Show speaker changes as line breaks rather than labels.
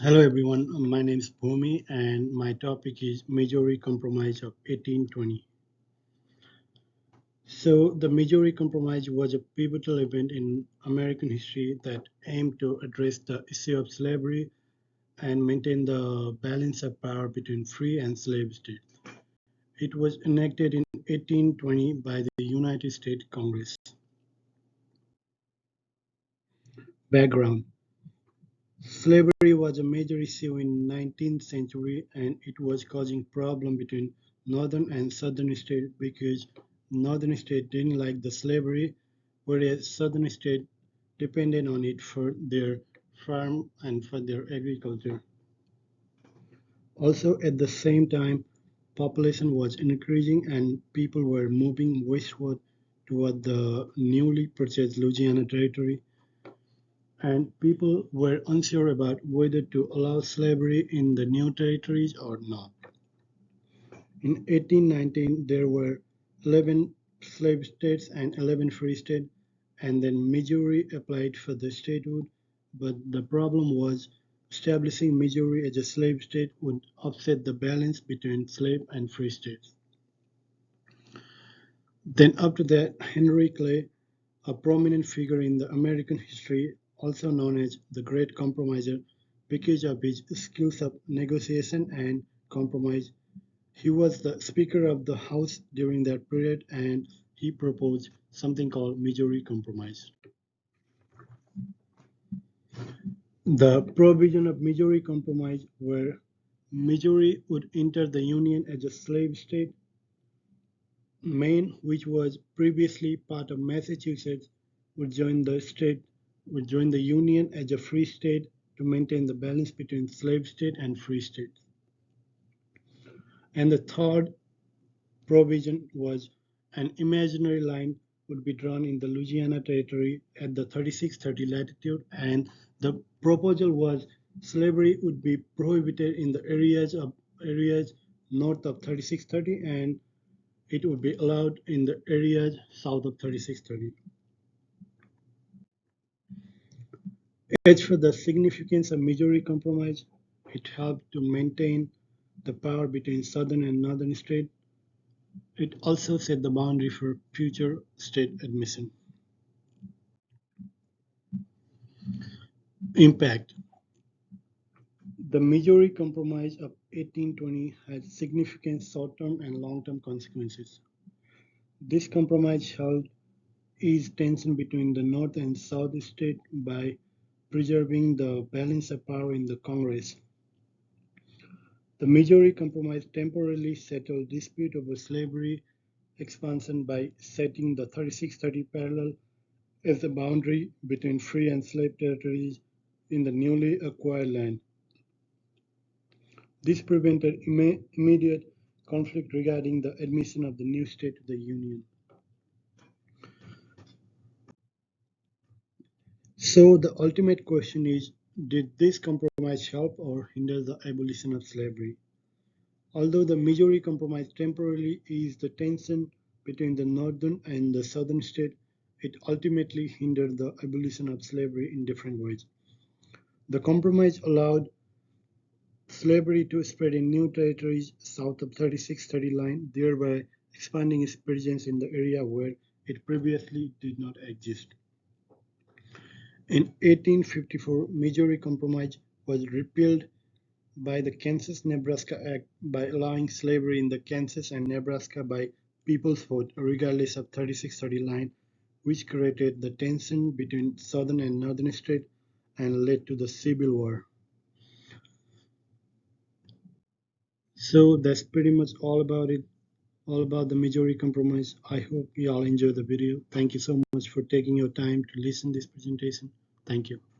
Hello everyone, my name is Bhumi and my topic is Missouri Compromise of 1820. So, the Missouri Compromise was a pivotal event in American history that aimed to address the issue of slavery and maintain the balance of power between free and slave states. It was enacted in 1820 by the United States Congress. Background: Slavery was a major issue in 19th century and it was causing problem between northern and southern states because northern states didn't like the slavery whereas southern states depended on it for their farm and for their agriculture. Also at the same time population was increasing and people were moving westward toward the newly purchased Louisiana territory and people were unsure about whether to allow slavery in the new territories or not. In 1819, there were 11 slave states and 11 free states, and then Missouri applied for the statehood. But the problem was establishing Missouri as a slave state would upset the balance between slave and free states. Then, after that, Henry Clay, a prominent figure in the American history, also known as the Great Compromiser, because of his skills of negotiation and compromise. He was the Speaker of the House during that period and he proposed something called Missouri Compromise. The provision of Missouri Compromise were Missouri would enter the Union as a slave state. Maine, which was previously part of Massachusetts, would join the Union as a free state to maintain the balance between slave state and free state. And the third provision was an imaginary line would be drawn in the Louisiana Territory at the 3630 latitude, and the proposal was slavery would be prohibited in the areas north of 3630 and it would be allowed in the areas south of 3630. As for the significance of Missouri Compromise, it helped to maintain the power between southern and northern states. It also set the boundary for future state admission. Impact: The Missouri Compromise of 1820 had significant short-term and long-term consequences. This compromise helped ease tension between the North and South states by preserving the balance of power in the Congress. The Missouri Compromise temporarily settled dispute over slavery expansion by setting the 3630 parallel as the boundary between free and slave territories in the newly acquired land. This prevented immediate conflict regarding the admission of the new state to the Union. So the ultimate question is, did this compromise help or hinder the abolition of slavery? Although the Missouri Compromise temporarily eased the tension between the northern and the southern states, it ultimately hindered the abolition of slavery in different ways. The compromise allowed slavery to spread in new territories south of 3630 line, thereby expanding its presence in the area where it previously did not exist. In 1854, Missouri Compromise was repealed by the Kansas-Nebraska Act by allowing slavery in the Kansas and Nebraska by people's vote regardless of 3630 line, which created the tension between southern and northern states and led to the Civil War. So that's pretty much all about it, all about the Missouri Compromise. I hope you all enjoy the video. Thank you so much for taking your time to listen to this presentation. Thank you.